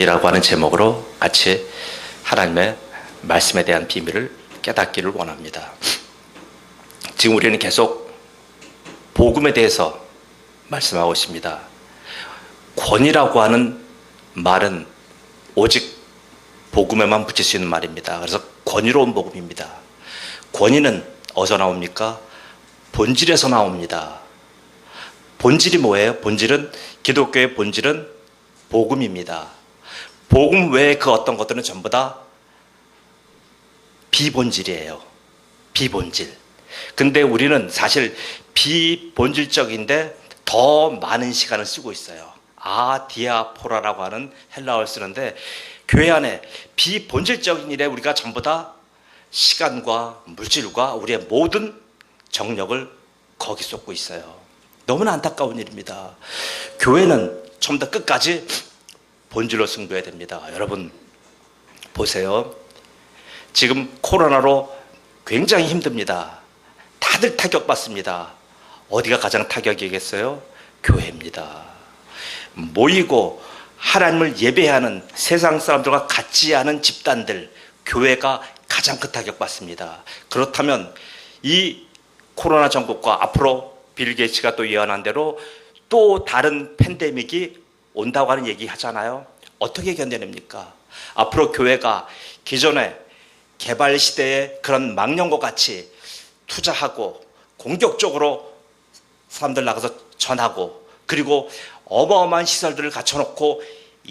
이라고 하는 제목으로 같이 하나님의 말씀에 대한 비밀을 깨닫기를 원합니다. 지금 우리는 계속 복음에 대해서 말씀하고 있습니다. 권위라고 하는 말은 오직 복음에만 붙일 수 있는 말입니다. 그래서 권위로운 복음입니다. 권위는 어디서 나옵니까? 본질에서 나옵니다. 본질이 뭐예요? 본질은, 기독교의 본질은 복음입니다. 복음 외에 그 어떤 것들은 전부 다 비본질이에요. 비본질. 근데 우리는 사실 비본질적인데 더 많은 시간을 쓰고 있어요. 디아포라라고 하는 헬라어를 쓰는데, 교회 안에 비본질적인 일에 우리가 전부 다 시간과 물질과 우리의 모든 정력을 거기 쏟고 있어요. 너무나 안타까운 일입니다. 교회는 처음부터 끝까지 본질로 승부해야 됩니다. 여러분 보세요. 지금 코로나로 굉장히 힘듭니다. 다들 타격받습니다. 어디가 가장 타격이겠어요? 교회입니다. 모이고 하나님을 예배하는 세상 사람들과 같이 하는 집단들, 교회가 가장 큰 타격받습니다. 그렇다면 이 코로나 전국과 앞으로 빌 게이츠가 또 예언한 대로 또 다른 팬데믹이 온다고 하는 얘기 하잖아요. 어떻게 견뎌냅니까? 앞으로 교회가 기존의 개발 시대의 그런 망령과 같이 투자하고 공격적으로 사람들 나가서 전하고, 그리고 어마어마한 시설들을 갖춰놓고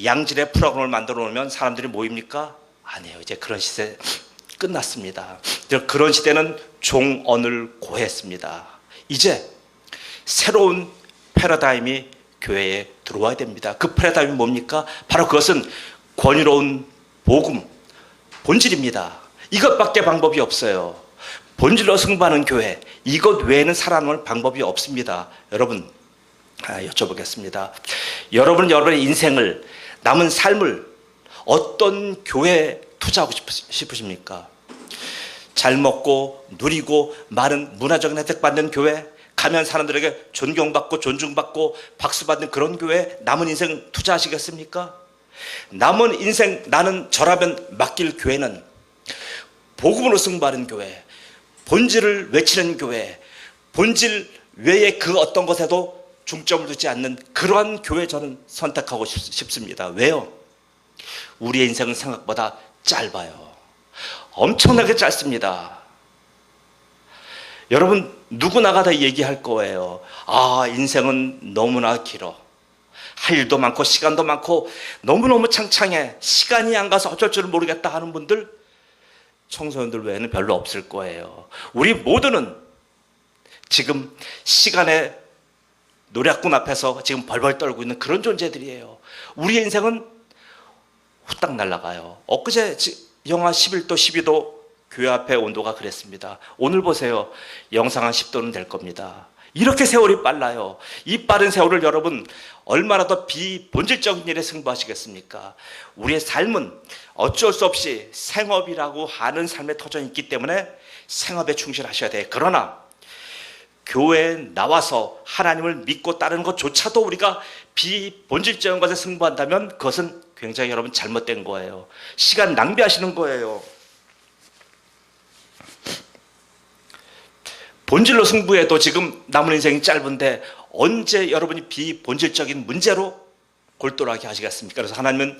양질의 프로그램을 만들어 놓으면 사람들이 모입니까? 아니에요. 이제 그런 시대 끝났습니다. 그런 시대는 종언을 고했습니다. 이제 새로운 패러다임이 교회에 들어와야 됩니다. 그 패러다임이 뭡니까? 바로 그것은 권위로운 복음, 본질입니다. 이것밖에 방법이 없어요. 본질로 승부하는 교회, 이것 외에는 살아남을 방법이 없습니다. 여러분, 여쭤보겠습니다. 여러분은 여러분의 인생을, 남은 삶을 어떤 교회에 투자하고 싶으십니까? 잘 먹고 누리고 많은 문화적인 혜택 받는 교회, 가면 사람들에게 존경받고 존중받고 박수받는 그런 교회에 남은 인생 투자하시겠습니까? 남은 인생 나는 저라면 맡길 교회는 복음으로 승부하는 교회, 본질을 외치는 교회, 본질 외에 그 어떤 것에도 중점을 두지 않는 그러한 교회 저는 선택하고 싶습니다. 왜요? 우리의 인생은 생각보다 짧아요. 엄청나게 짧습니다. 여러분 누구나가 다 얘기할 거예요. 인생은 너무나 길어. 할 일도 많고 시간도 많고 너무너무 창창해. 시간이 안 가서 어쩔 줄을 모르겠다 하는 분들, 청소년들 외에는 별로 없을 거예요. 우리 모두는 지금 시간의 노략군 앞에서 지금 벌벌 떨고 있는 그런 존재들이에요. 우리의 인생은 후딱 날아가요. 엊그제 영하 11도 12도 교회 앞에 온도가 그랬습니다. 오늘 보세요. 영상 한 10도는 될 겁니다. 이렇게 세월이 빨라요. 이 빠른 세월을 여러분 얼마나 더 비본질적인 일에 승부하시겠습니까? 우리의 삶은 어쩔 수 없이 생업이라고 하는 삶에 터져 있기 때문에 생업에 충실하셔야 돼요. 그러나 교회에 나와서 하나님을 믿고 따르는 것조차도 우리가 비본질적인 것에 승부한다면 그것은 굉장히 여러분 잘못된 거예요. 시간 낭비하시는 거예요. 본질로 승부해도 지금 남은 인생이 짧은데 언제 여러분이 비본질적인 문제로 골똘하게 하시겠습니까? 그래서 하나님은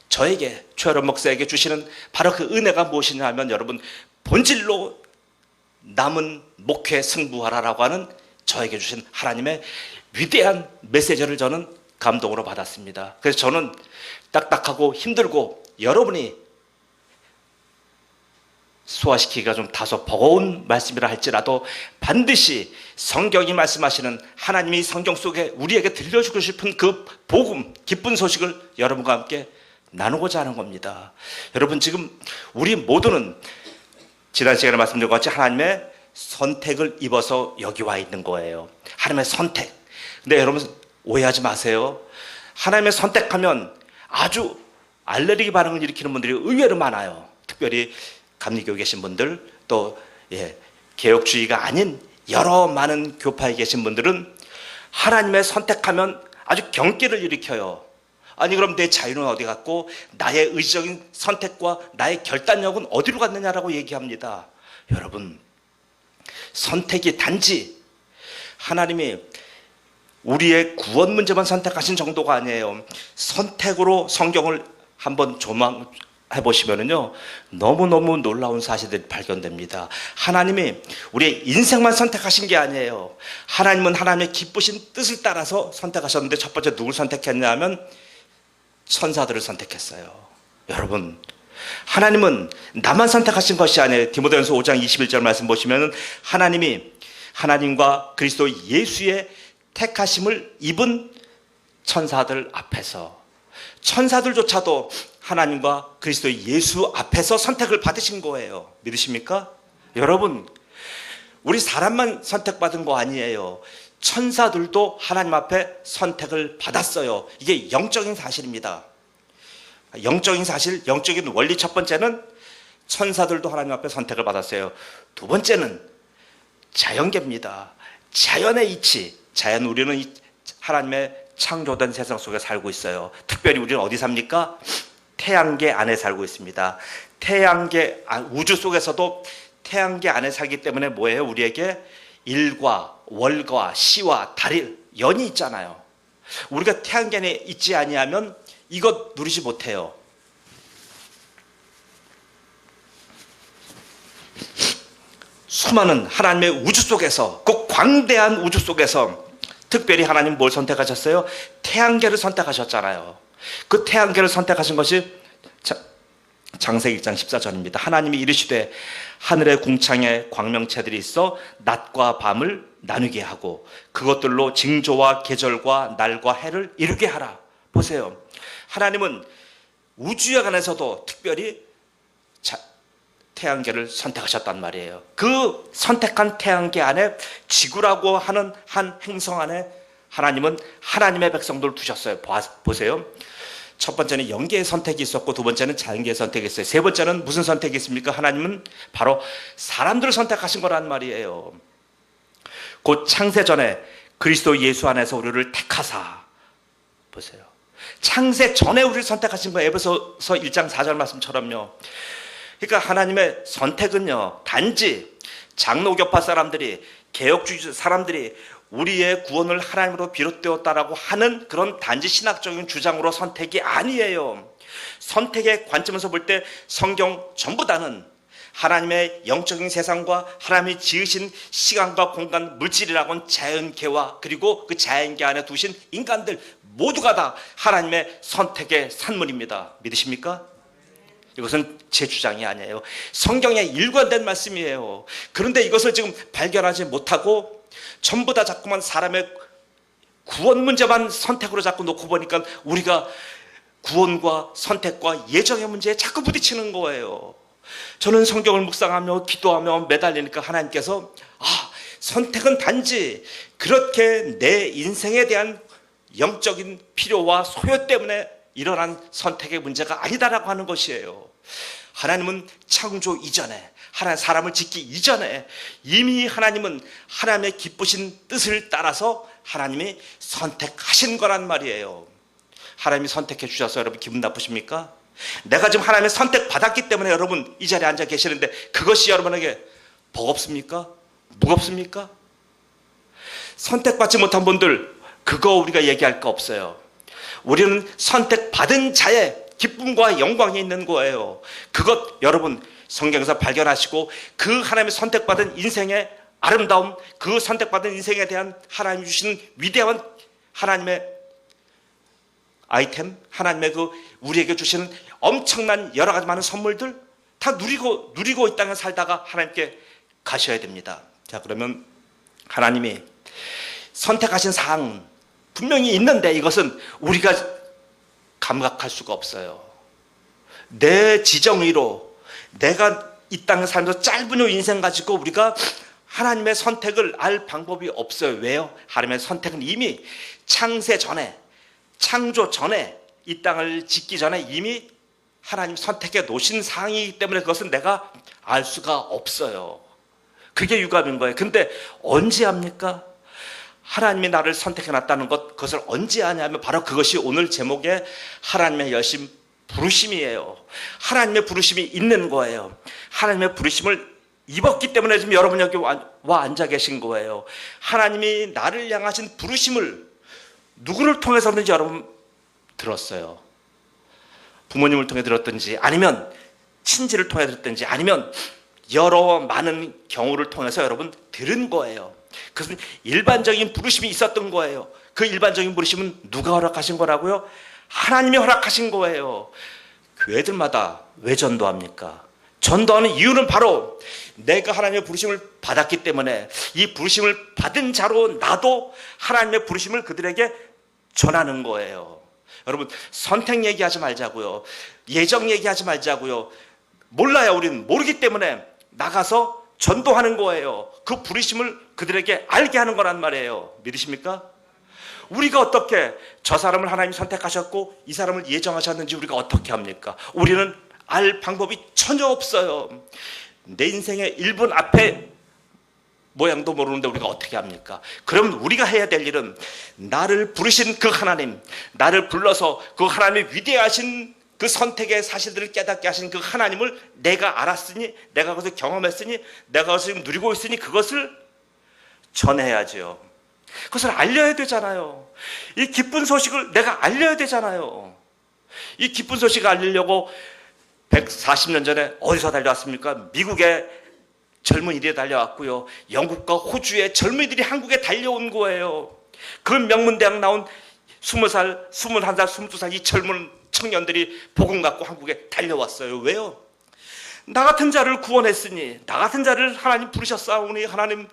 저에게, 최여름 목사에게 주시는 바로 그 은혜가 무엇이냐 하면, 여러분 본질로 남은 목회 승부하라라고 하는 저에게 주신 하나님의 위대한 메시지를 저는 감동으로 받았습니다. 그래서 저는 딱딱하고 힘들고 여러분이 소화시키기가 좀 다소 버거운 말씀이라 할지라도 반드시 성경이 말씀하시는, 하나님이 성경 속에 우리에게 들려주고 싶은 그 복음, 기쁜 소식을 여러분과 함께 나누고자 하는 겁니다. 여러분 지금 우리 모두는 지난 시간에 말씀드린 것 같이 하나님의 선택을 입어서 여기 와 있는 거예요. 하나님의 선택. 근데 여러분 오해하지 마세요. 하나님의 선택하면 아주 알레르기 반응을 일으키는 분들이 의외로 많아요. 특별히 감리교에 계신 분들, 또 개혁주의가 아닌 여러 많은 교파에 계신 분들은 하나님의 선택하면 아주 경기를 일으켜요. 아니 그럼 내 자유는 어디 갔고 나의 의지적인 선택과 나의 결단력은 어디로 갔느냐라고 얘기합니다. 여러분, 선택이 단지 하나님이 우리의 구원 문제만 선택하신 정도가 아니에요. 선택으로 성경을 한번 조망해 보시면은요, 너무너무 놀라운 사실들이 발견됩니다. 하나님이 우리의 인생만 선택하신 게 아니에요. 하나님은 하나님의 기쁘신 뜻을 따라서 선택하셨는데, 첫 번째 누굴 선택했냐면 천사들을 선택했어요. 여러분, 하나님은 나만 선택하신 것이 아니에요. 디모데전서 5장 21절 말씀 보시면 하나님이 하나님과 그리스도 예수의 택하심을 입은 천사들 앞에서, 천사들조차도 하나님과 그리스도 예수 앞에서 선택을 받으신 거예요. 믿으십니까? 여러분, 우리 사람만 선택받은 거 아니에요. 천사들도 하나님 앞에 선택을 받았어요. 이게 영적인 사실입니다. 영적인 사실, 영적인 원리. 첫 번째는 천사들도 하나님 앞에 선택을 받았어요. 두 번째는 자연계입니다. 자연의 이치. 자연, 우리는 하나님의 창조된 세상 속에 살고 있어요. 특별히 우리는 어디 삽니까? 태양계 안에 살고 있습니다. 태양계, 우주 속에서도 태양계 안에 살기 때문에 뭐예요? 우리에게 일과 월과 시와 달이 연이 있잖아요. 우리가 태양계 안에 있지 아니하면 이것 누리지 못해요. 수많은 하나님의 우주 속에서, 그 광대한 우주 속에서 특별히 하나님 뭘 선택하셨어요? 태양계를 선택하셨잖아요. 그 태양계를 선택하신 것이 창세기 1장 14절입니다. 하나님이 이르시되 하늘의 궁창에 광명체들이 있어 낮과 밤을 나누게 하고 그것들로 징조와 계절과 날과 해를 이루게 하라. 보세요. 하나님은 우주여간에서도 특별히 태양계를 선택하셨단 말이에요. 그 선택한 태양계 안에 지구라고 하는 한 행성 안에 하나님은 하나님의 백성들을 두셨어요. 보세요. 첫 번째는 영계의 선택이 있었고, 두 번째는 자연계의 선택이 있어요. 세 번째는 무슨 선택이 있습니까? 하나님은 바로 사람들을 선택하신 거란 말이에요. 곧 창세 전에 그리스도 예수 안에서 우리를 택하사. 보세요. 창세 전에 우리를 선택하신 거예요. 에베소서 1장 4절 말씀처럼요. 그러니까 하나님의 선택은요, 단지 장로교파 사람들이, 개혁주의 사람들이 우리의 구원을 하나님으로 비롯되었다라고 하는 그런 단지 신학적인 주장으로 선택이 아니에요. 선택의 관점에서 볼 때 성경 전부 다는 하나님의 영적인 세상과 하나님이 지으신 시간과 공간, 물질이라고는 자연계와 그리고 그 자연계 안에 두신 인간들 모두가 다 하나님의 선택의 산물입니다. 믿으십니까? 이것은 제 주장이 아니에요. 성경에 일관된 말씀이에요. 그런데 이것을 지금 발견하지 못하고 전부 다 자꾸만 사람의 구원 문제만 선택으로 자꾸 놓고 보니까 우리가 구원과 선택과 예정의 문제에 자꾸 부딪히는 거예요. 저는 성경을 묵상하며 기도하며 매달리니까 하나님께서 선택은 단지 그렇게 내 인생에 대한 영적인 필요와 소요 때문에 일어난 선택의 문제가 아니다라고 하는 것이에요. 하나님은 창조 이전에, 하나님 사람을 짓기 이전에 이미 하나님은 하나님의 기쁘신 뜻을 따라서 하나님이 선택하신 거란 말이에요. 하나님이 선택해 주셔서 여러분 기분 나쁘십니까? 내가 지금 하나님의 선택 받았기 때문에 여러분 이 자리에 앉아 계시는데 그것이 여러분에게 버겁습니까? 무겁습니까? 선택받지 못한 분들, 그거 우리가 얘기할 거 없어요. 우리는 선택받은 자의 기쁨과 영광이 있는 거예요. 그것 여러분 성경에서 발견하시고 그 하나님의 선택받은 인생의 아름다움, 그 선택받은 인생에 대한 하나님이 주신 위대한 하나님의 아이템, 하나님의 그 우리에게 주시는 엄청난 여러 가지 많은 선물들 다 누리고 이 땅에 살다가 하나님께 가셔야 됩니다. 자, 그러면 하나님이 선택하신 사항 분명히 있는데 이것은 우리가 감각할 수가 없어요. 내 지정의로 내가 이 땅에 살면서 짧은 인생 가지고 우리가 하나님의 선택을 알 방법이 없어요. 왜요? 하나님의 선택은 이미 창세 전에, 창조 전에, 이 땅을 짓기 전에 이미 하나님 선택해 놓으신 사항이기 때문에 그것은 내가 알 수가 없어요. 그게 유감인 거예요. 근데 언제 합니까? 하나님이 나를 선택해놨다는 것, 그것을 언제 아냐면 바로 그것이 오늘 제목의 하나님의 여심 부르심이에요. 하나님의 부르심이 있는 거예요. 하나님의 부르심을 입었기 때문에 지금 여러분 여기 와 앉아 계신 거예요. 하나님이 나를 향하신 부르심을 누구를 통해서든지 여러분 들었어요. 부모님을 통해 들었든지 아니면 친지를 통해 들었든지 아니면 여러 많은 경우를 통해서 여러분 들은 거예요. 그것은 일반적인 부르심이 있었던 거예요. 그 일반적인 부르심은 누가 허락하신 거라고요? 하나님이 허락하신 거예요. 교회들마다 왜 전도합니까? 전도하는 이유는 바로 내가 하나님의 부르심을 받았기 때문에 이 부르심을 받은 자로 나도 하나님의 부르심을 그들에게 전하는 거예요. 여러분 선택 얘기하지 말자고요. 예정 얘기하지 말자고요. 몰라요. 우리는 모르기 때문에 나가서 전도하는 거예요. 그 부르심을 그들에게 알게 하는 거란 말이에요. 믿으십니까? 우리가 어떻게 저 사람을 하나님 선택하셨고 이 사람을 예정하셨는지 우리가 어떻게 합니까? 우리는 알 방법이 전혀 없어요. 내 인생의 1분 앞에 모양도 모르는데 우리가 어떻게 합니까? 그럼 우리가 해야 될 일은 나를 부르신 그 하나님, 나를 불러서 그 하나님의 위대하신 그 선택의 사실들을 깨닫게 하신 그 하나님을 내가 알았으니, 내가 그것을 경험했으니, 내가 그것을 지금 누리고 있으니 그것을 전해야죠. 그것을 알려야 되잖아요. 이 기쁜 소식을 내가 알려야 되잖아요. 이 기쁜 소식을 알리려고 140년 전에 어디서 달려왔습니까? 미국의 젊은이들이 달려왔고요. 영국과 호주의 젊은이들이 한국에 달려온 거예요. 그 명문대학 나온 20살, 21살, 22살 이 젊은 청년들이 복음 갖고 한국에 달려왔어요. 왜요? 나 같은 자를 구원했으니, 나 같은 자를 하나님 부르셨사오니 하나님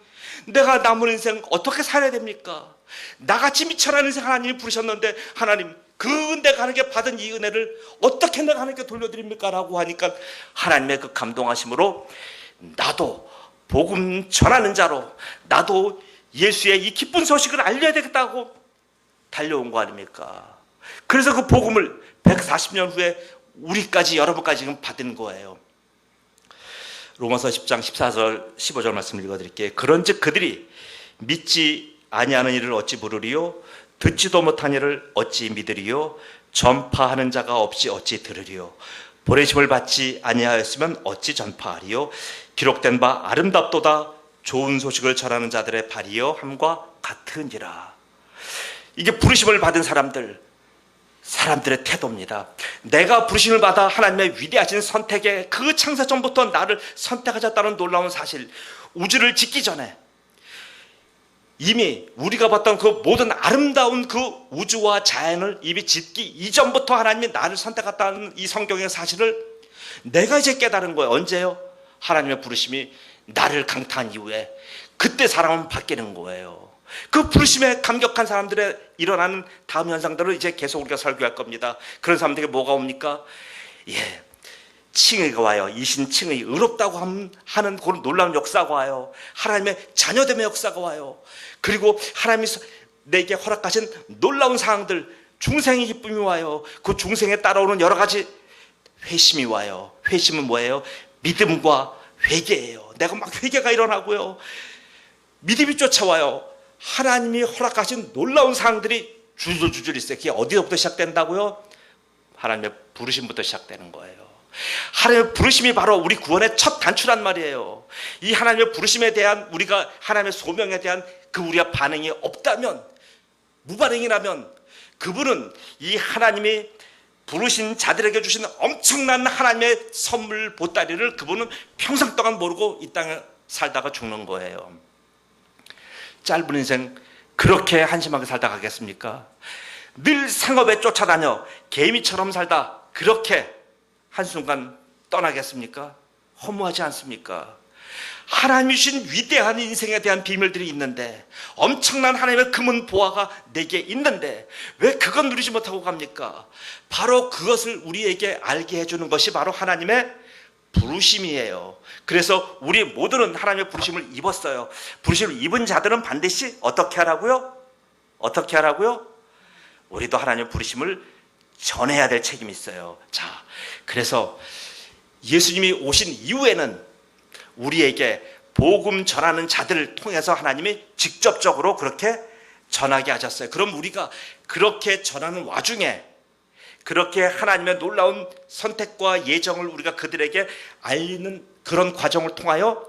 내가 남은 인생 어떻게 살아야 됩니까? 나같이 미천한 인생 하나님이 부르셨는데 하나님 그 내가 하나님께 받은 이 은혜를 어떻게 내가 하나님께 돌려드립니까? 라고 하니까 하나님의 그 감동하심으로 나도 복음 전하는 자로 나도 예수의 이 기쁜 소식을 알려야 되겠다고 달려온 거 아닙니까? 그래서 그 복음을 140년 후에 우리까지 여러분까지 지금 받은 거예요. 로마서 10장 14절 15절 말씀을 읽어드릴게요. 그런즉 그들이 믿지 아니하는 일을 어찌 부르리요? 듣지도 못한 일을 어찌 믿으리요? 전파하는 자가 없이 어찌 들으리요? 보내심을 받지 아니하였으면 어찌 전파하리요? 기록된 바 아름답도다 좋은 소식을 전하는 자들의 발이요 함과 같으니라. 이게 부르심을 받은 사람들의 태도입니다. 내가 부르심을 받아 하나님의 위대하신 선택에 그 창세 전부터 나를 선택하셨다는 놀라운 사실, 우주를 짓기 전에 이미 우리가 봤던 그 모든 아름다운 그 우주와 자연을 이미 짓기 이전부터 하나님이 나를 선택했다는 이 성경의 사실을 내가 이제 깨달은 거예요. 언제요? 하나님의 부르심이 나를 강타한 이후에 그때 사람은 바뀌는 거예요. 그 부르심에 감격한 사람들의 일어나는 다음 현상들을 이제 계속 우리가 설교할 겁니다. 그런 사람들에게 뭐가 옵니까? 칭의가 와요. 이신칭의 의롭다고 하는 그런 놀라운 역사가 와요. 하나님의 자녀됨의 역사가 와요. 그리고 하나님이 내게 허락하신 놀라운 상황들, 중생의 기쁨이 와요. 그 중생에 따라오는 여러 가지 회심이 와요. 회심은 뭐예요? 믿음과 회개예요. 내가 막 회개가 일어나고요. 믿음이 쫓아와요. 하나님이 허락하신 놀라운 상황들이 줄줄줄 있어요. 그게 어디서부터 시작된다고요? 하나님의 부르심부터 시작되는 거예요. 하나님의 부르심이 바로 우리 구원의 첫 단추란 말이에요. 이 하나님의 부르심에 대한 우리가 하나님의 소명에 대한 그 우리가 반응이 없다면, 무반응이라면 그분은 이 하나님이 부르신 자들에게 주신 엄청난 하나님의 선물 보따리를 그분은 평생 동안 모르고 이 땅에 살다가 죽는 거예요. 짧은 인생 그렇게 한심하게 살다 가겠습니까? 늘 생업에 쫓아다녀 개미처럼 살다 그렇게 한순간 떠나겠습니까? 허무하지 않습니까? 하나님이 주신 위대한 인생에 대한 비밀들이 있는데, 엄청난 하나님의 금은 보화가 내게 있는데 왜 그건 누리지 못하고 갑니까? 바로 그것을 우리에게 알게 해주는 것이 바로 하나님의 부르심이에요. 그래서 우리 모두는 하나님의 부르심을 입었어요. 부르심을 입은 자들은 반드시 어떻게 하라고요? 어떻게 하라고요? 우리도 하나님의 부르심을 전해야 될 책임이 있어요. 자, 그래서 예수님이 오신 이후에는 우리에게 복음 전하는 자들을 통해서 하나님이 직접적으로 그렇게 전하게 하셨어요. 그럼 우리가 그렇게 전하는 와중에 그렇게 하나님의 놀라운 선택과 예정을 우리가 그들에게 알리는 그런 과정을 통하여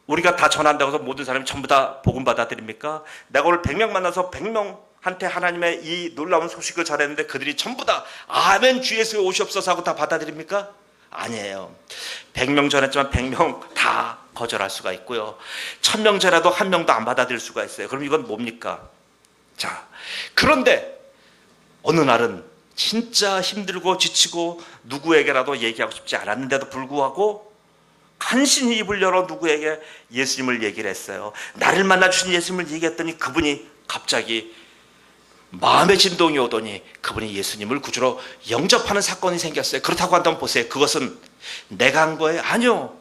우리가 다 전한다고 해서 모든 사람이 전부 다 복음 받아들입니까? 내가 오늘 100명 만나서 100명한테 하나님의 이 놀라운 소식을 전했는데 그들이 전부 다 아멘 주 예수에 오시옵소서 하고 다 받아들입니까? 아니에요. 100명 전했지만 100명 다 거절할 수가 있고요. 1000명 전해도 한 명도 안 받아들일 수가 있어요. 그럼 이건 뭡니까? 자, 그런데 어느 날은 진짜 힘들고 지치고 누구에게라도 얘기하고 싶지 않았는데도 불구하고 간신히 입을 열어 누구에게 예수님을 얘기를 했어요. 나를 만나주신 예수님을 얘기했더니 그분이 갑자기 마음의 진동이 오더니 그분이 예수님을 구주로 영접하는 사건이 생겼어요. 그렇다고 한다면 보세요. 그것은 내가 한 거예요? 아니요.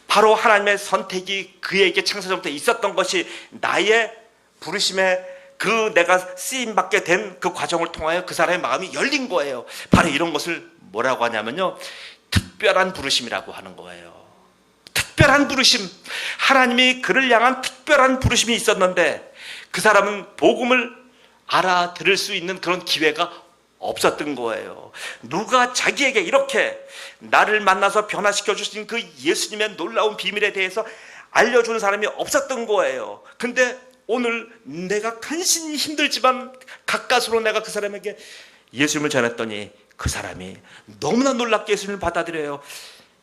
바로 하나님의 선택이 그에게 창세전부터 있었던 것이 나의 부르심에 그 내가 쓰임받게 된 그 과정을 통하여 그 사람의 마음이 열린 거예요. 바로 이런 것을 뭐라고 하냐면요, 특별한 부르심이라고 하는 거예요. 특별한 부르심. 하나님이 그를 향한 특별한 부르심이 있었는데 그 사람은 복음을 알아들을 수 있는 그런 기회가 없었던 거예요. 누가 자기에게 이렇게 나를 만나서 변화시켜 주신 그 예수님의 놀라운 비밀에 대해서 알려주는 사람이 없었던 거예요. 근데 오늘 내가 간신히 힘들지만 가까스로 내가 그 사람에게 예수님을 전했더니 그 사람이 너무나 놀랍게 예수님을 받아들여요.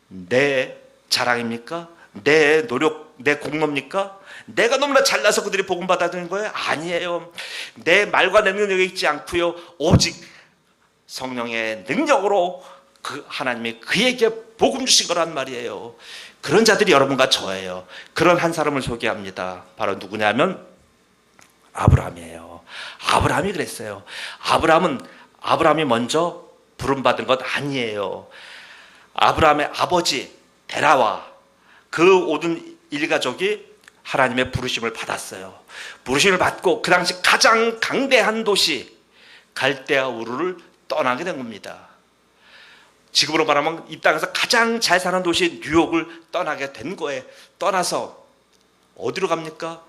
내 자랑입니까? 내 노력, 내 공로입니까? 내가 너무나 잘나서 그들이 복음 받아들이는 거예요? 아니에요. 내 말과 내 능력이 있지 않고요. 오직 성령의 능력으로 그 하나님이 그에게 복음 주신 거란 말이에요. 그런 자들이 여러분과 저예요. 그런 한 사람을 소개합니다. 바로 누구냐면 아브라함이에요. 아브라함이 그랬어요. 아브라함이 먼저 부름받은 것 아니에요. 아브라함의 아버지 데라와 그 모든 일가족이 하나님의 부르심을 받았어요. 부르심을 받고 그 당시 가장 강대한 도시 갈대아 우르를 떠나게 된 겁니다. 지금으로 말하면 이 땅에서 가장 잘 사는 도시 뉴욕을 떠나게 된 거예요. 떠나서 어디로 갑니까?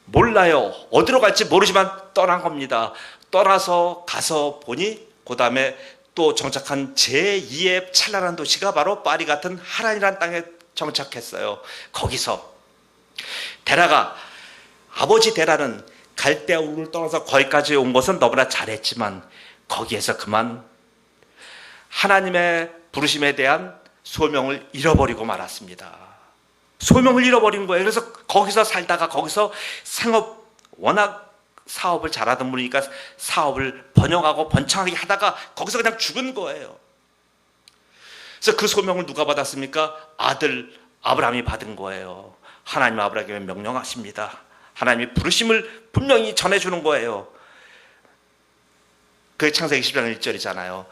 몰라요. 어디로 갈지 모르지만 떠난 겁니다. 떠나서 가서 보니 그 다음에 또 정착한 제2의 찬란한 도시가 바로 파리 같은 하란이라는 땅에 정착했어요. 거기서 아버지 데라는 갈대아 우르를 떠나서 거기까지 온 것은 너무나 잘했지만 거기에서 그만 하나님의 부르심에 대한 소명을 잃어버리고 말았습니다. 소명을 잃어버린 거예요. 그래서 거기서 살다가 거기서 생업, 워낙 사업을 잘하던 분이니까 사업을 번영하고 번창하게 하다가 거기서 그냥 죽은 거예요. 그래서 그 소명을 누가 받았습니까? 아들 아브라함이 받은 거예요. 하나님 아브라함에게 명령하십니다. 하나님이 부르심을 분명히 전해주는 거예요. 그게 창세기 10장 1절이잖아요.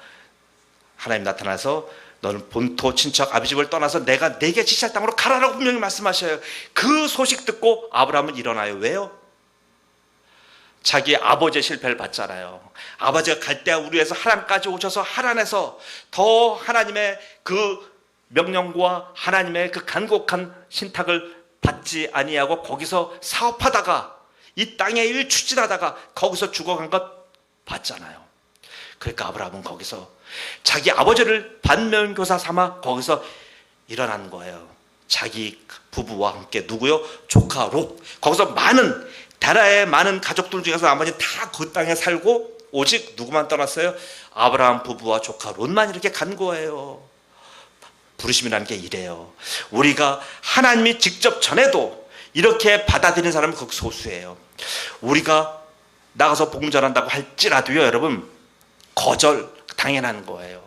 하나님 나타나서 너는 본토 친척 아비집을 떠나서 내가 내게 지시할 땅으로 가라라고 분명히 말씀하셔요. 그 소식 듣고 아브라함은 일어나요. 왜요? 자기 아버지의 실패를 봤잖아요. 아버지가 갈대아 우르에서 하란까지 오셔서 하란에서 더 하나님의 그 명령과 하나님의 그 간곡한 신탁을 받지 아니하고 거기서 사업하다가 이 땅의 일 추진하다가 거기서 죽어간 것 봤잖아요. 그러니까 아브라함은 거기서 자기 아버지를 반면교사 삼아 거기서 일어난 거예요. 자기 부부와 함께 누구요? 조카 롯. 거기서 데라의 많은 가족들 중에서 나머지 다 그 땅에 살고 오직 누구만 떠났어요? 아브라함 부부와 조카 롯만 이렇게 간 거예요. 부르심이라는 게 이래요. 우리가 하나님이 직접 전해도 이렇게 받아들이는 사람은 극 소수예요. 우리가 나가서 복음 전한다고 할지라도요, 여러분, 거절 당연한 거예요.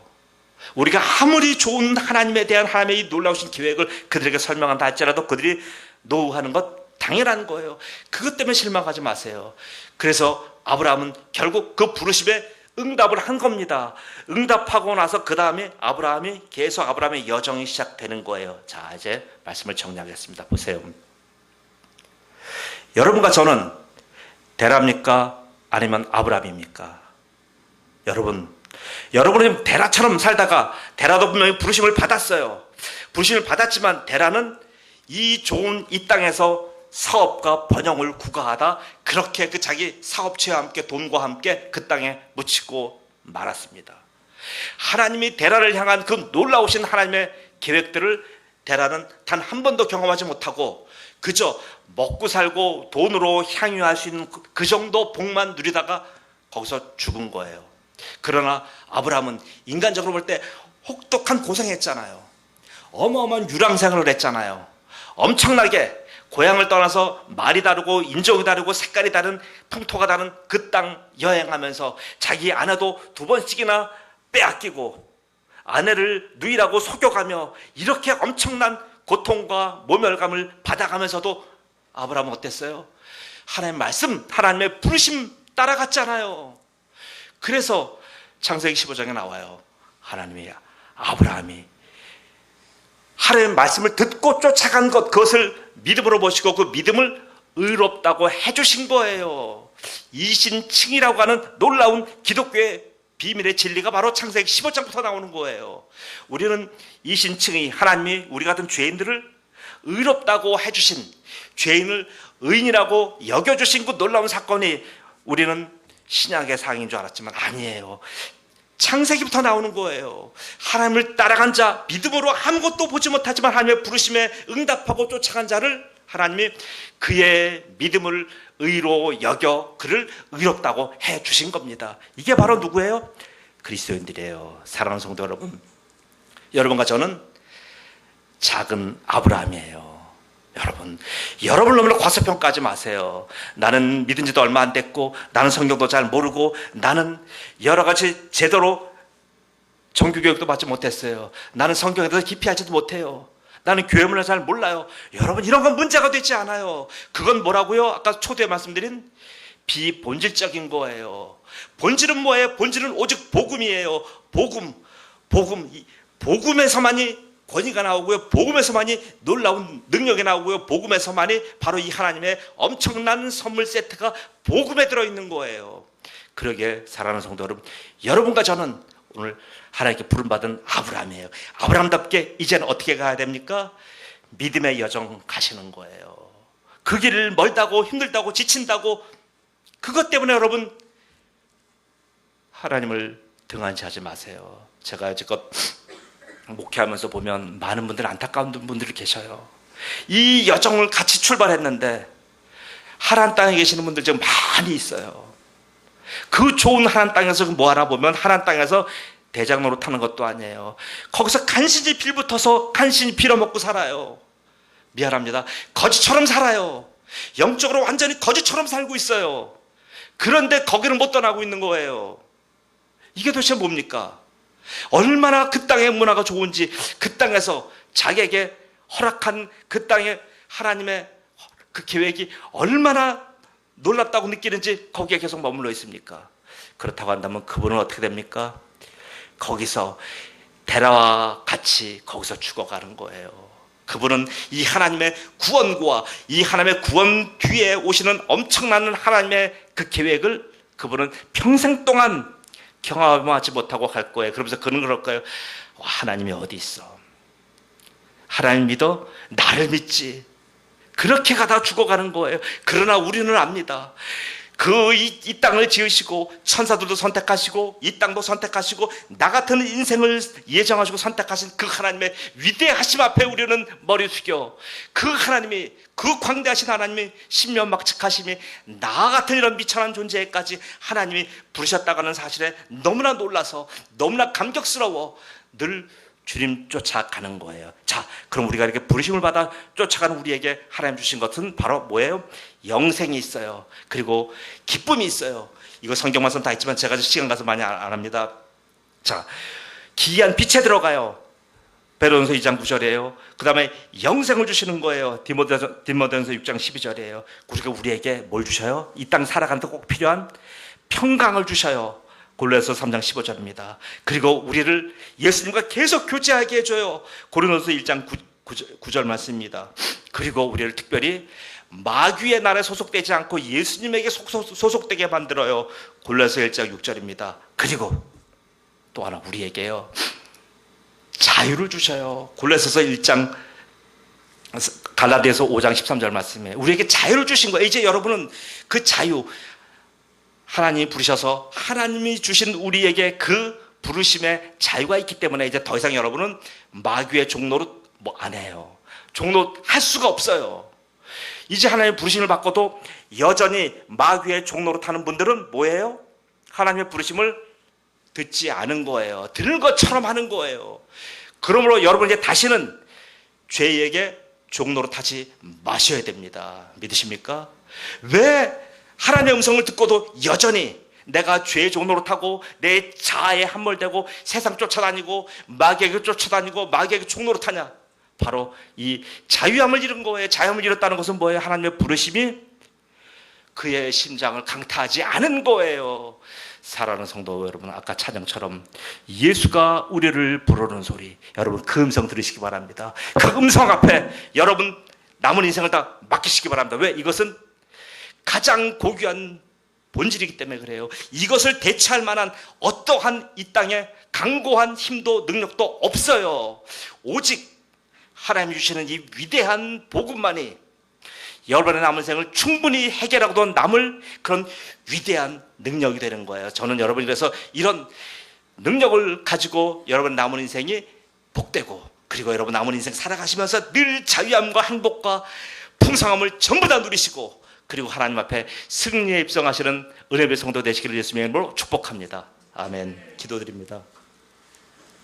우리가 아무리 좋은 하나님에 대한 하나님의 이 놀라우신 계획을 그들에게 설명한다 할지라도 그들이 노하는 것 당연한 거예요. 그것 때문에 실망하지 마세요. 그래서 아브라함은 결국 그 부르심에 응답을 한 겁니다. 응답하고 나서 그 다음에 계속 아브라함의 여정이 시작되는 거예요. 자, 이제 말씀을 정리하겠습니다. 보세요. 여러분과 저는 데라입니까? 아니면 아브라함입니까? 여러분은 데라처럼 살다가 데라도 분명히 부르심을 받았어요. 부르심을 받았지만 데라는 이 좋은 이 땅에서 사업과 번영을 구가하다 그렇게 그 자기 사업체와 함께 돈과 함께 그 땅에 묻히고 말았습니다. 하나님이 데라를 향한 그 놀라우신 하나님의 계획들을 데라는 단 한 번도 경험하지 못하고 그저 먹고 살고 돈으로 향유할 수 있는 그 정도 복만 누리다가 거기서 죽은 거예요. 그러나 아브라함은 인간적으로 볼 때 혹독한 고생했잖아요. 어마어마한 유랑생활을 했잖아요. 엄청나게 고향을 떠나서 말이 다르고 인종이 다르고 색깔이 다른 풍토가 다른 그 땅 여행하면서 자기 아내도 2번씩이나 빼앗기고 아내를 누이라고 속여가며 이렇게 엄청난 고통과 모멸감을 받아가면서도 아브라함은 어땠어요? 하나님의 말씀, 하나님의 부르심 따라갔잖아요. 그래서 창세기 15장에 나와요. 하나님이 아브라함이 하나님의 말씀을 듣고 쫓아간 것, 그것을 믿음으로 보시고 그 믿음을 의롭다고 해주신 거예요. 이신칭이라고 하는 놀라운 기독교의 비밀의 진리가 바로 창세기 15장부터 나오는 거예요. 우리는 이신칭의 하나님이 우리 같은 죄인들을 의롭다고 해주신, 죄인을 의인이라고 여겨주신 그 놀라운 사건이 우리는 신약의 사항인 줄 알았지만 아니에요. 창세기부터 나오는 거예요. 하나님을 따라간 자, 믿음으로 아무것도 보지 못하지만 하나님의 부르심에 응답하고 쫓아간 자를 하나님이 그의 믿음을 의로 여겨 그를 의롭다고 해주신 겁니다. 이게 바로 누구예요? 그리스도인들이에요. 사랑하는 성도 여러분, 여러분과 저는 작은 아브라함이에요. 여러분 너무나 과소평가하지 마세요. 나는 믿은 지도 얼마 안 됐고, 나는 성경도 잘 모르고, 나는 여러 가지 제대로 정규교육도 받지 못했어요. 나는 성경에 대해서 깊이 알지도 못해요. 나는 교회 문화를 잘 몰라요. 여러분, 이런 건 문제가 되지 않아요. 그건 뭐라고요? 아까 초대에 말씀드린 비본질적인 거예요. 본질은 뭐예요? 본질은 오직 복음이에요. 복음에서만이 권위가 나오고요. 복음에서만이 놀라운 능력이 나오고요. 복음에서만이 바로 이 하나님의 엄청난 선물 세트가 복음에 들어있는 거예요. 그러기에 사랑하는 성도 여러분, 여러분과 저는 오늘 하나님께 부름받은 아브라함이에요. 아브라함답게 이제는 어떻게 가야 됩니까? 믿음의 여정 가시는 거예요. 그 길을 멀다고 힘들다고 지친다고 그것 때문에 여러분 하나님을 등한시하지 마세요. 제가 지금 목회하면서 보면 많은 분들, 안타까운 분들이 계셔요. 이 여정을 같이 출발했는데 하나님 땅에 계시는 분들 지금 많이 있어요. 그 좋은 하나님 땅에서 뭐 하나 보면 하나님 땅에서 대장 노릇하는 것도 아니에요. 거기서 간신히 빌붙어서 간신히 빌어먹고 살아요. 미안합니다. 거지처럼 살아요. 영적으로 완전히 거지처럼 살고 있어요. 그런데 거기를 못 떠나고 있는 거예요. 이게 도대체 뭡니까? 얼마나 그 땅의 문화가 좋은지, 그 땅에서 자기에게 허락한 그 땅의 하나님의 그 계획이 얼마나 놀랍다고 느끼는지 거기에 계속 머물러 있습니까? 그렇다고 한다면 그분은 어떻게 됩니까? 거기서 데라와 같이 거기서 죽어가는 거예요. 그분은 이 하나님의 구원과 이 하나님의 구원 뒤에 오시는 엄청난 하나님의 그 계획을 그분은 평생 동안 경험하지 못하고 갈 거예요. 그러면서 그는 그럴 거예요. 하나님이 어디 있어? 하나님 믿어? 나를 믿지. 그렇게 가다 죽어가는 거예요. 그러나 우리는 압니다. 이 땅을 지으시고 천사들도 선택하시고 이 땅도 선택하시고 나 같은 인생을 예정하시고 선택하신 그 하나님의 위대하심 앞에 우리는 머리 숙여 그 하나님이, 그 광대하신 하나님이 신면막측하심이 나 같은 이런 미천한 존재까지 하나님이 부르셨다고 하는 사실에 너무나 놀라서 너무나 감격스러워 늘 주님 쫓아가는 거예요. 자, 그럼 우리가 이렇게 부르심을 받아 쫓아가는 우리에게 하나님 주신 것은 바로 뭐예요? 영생이 있어요. 그리고 기쁨이 있어요. 이거 성경 말씀 다 있지만 제가 시간 가서 많이 안 합니다. 자, 기이한 빛에 들어가요. 베드로전서 2장 9절이에요. 그 다음에 영생을 주시는 거예요. 디모데전서 6장 12절이에요. 그리고 우리에게 뭘 주셔요? 이 땅 살아가는데 꼭 필요한 평강을 주셔요. 골로새서 3장 15절입니다. 그리고 우리를 예수님과 계속 교제하게 해줘요. 고린도서 1장 9절 말씀입니다. 그리고 우리를 특별히 마귀의 날에 소속되지 않고 예수님에게 소속되게 만들어요. 골로새서 1장 6절입니다. 그리고 또 하나 우리에게요, 자유를 주셔요. 골로새서 1장 갈라디아서 5장 13절 말씀에 우리에게 자유를 주신 거예요. 이제 여러분은 그 자유, 하나님이 부르셔서 하나님이 주신 우리에게 그 부르심의 자유가 있기 때문에 이제 더 이상 여러분은 마귀의 종로로 안 해요. 종로 할 수가 없어요. 이제 하나님의 부르심을 받고도 여전히 마귀의 종로로 타는 분들은 뭐예요? 하나님의 부르심을 듣지 않은 거예요. 들은 것처럼 하는 거예요. 그러므로 여러분 이제 다시는 죄에게 종로로 타지 마셔야 됩니다. 믿으십니까? 왜 하나님의 음성을 듣고도 여전히 내가 죄의 종로로 타고 내 자아에 함몰되고 세상 쫓아다니고 마귀에게 쫓아다니고 마귀에게 종로로 타냐? 바로 이 자유함을 잃은 거예요. 자유함을 잃었다는 것은 뭐예요? 하나님의 부르심이 그의 심장을 강타하지 않은 거예요. 사랑하는 성도 여러분, 아까 찬양처럼 예수가 우리를 부르는 소리, 여러분 그 음성 들으시기 바랍니다. 그 음성 앞에 여러분 남은 인생을 다 맡기시기 바랍니다. 왜? 이것은 가장 고귀한 본질이기 때문에 그래요. 이것을 대체할 만한 어떠한 이 땅에 강고한 힘도 능력도 없어요. 오직 하나님이 주시는 이 위대한 복음만이 여러분의 남은 생을 충분히 해결하고도 남을 그런 위대한 능력이 되는 거예요. 저는 여러분이 그래서 이런 능력을 가지고 여러분 남은 인생이 복되고, 그리고 여러분 남은 인생 살아가시면서 늘 자유함과 행복과 풍성함을 전부 다 누리시고, 그리고 하나님 앞에 승리에 입성하시는 은혜의 성도 되시기를 예수님의 이름으로 축복합니다. 아멘. 기도드립니다.